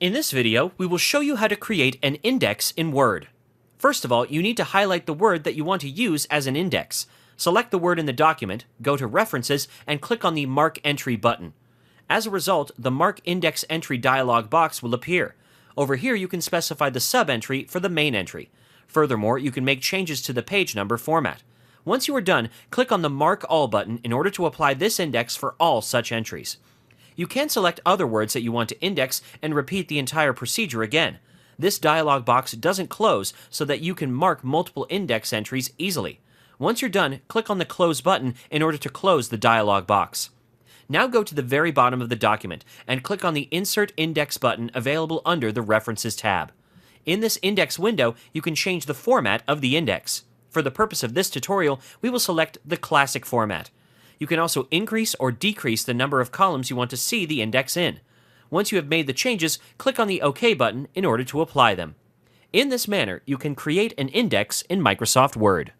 In this video, we will show you how to create an index in Word. First of all, you need to highlight the word that you want to use as an index. Select the word in the document, go to References, and click on the Mark Entry button. As a result, the Mark Index Entry dialog box will appear. Over here, you can specify the sub-entry for the main entry. Furthermore, you can make changes to the page number format. Once you are done, click on the Mark All button in order to apply this index for all such entries. You can select other words that you want to index and repeat the entire procedure again. This dialog box doesn't close so that you can mark multiple index entries easily. Once you're done, click on the Close button in order to close the dialog box. Now go to the very bottom of the document and click on the Insert Index button available under the References tab. In this index window, you can change the format of the index. For the purpose of this tutorial, we will select the Classic format. You can also increase or decrease the number of columns you want to see the index in. Once you have made the changes, click on the OK button in order to apply them. In this manner, you can create an index in Microsoft Word.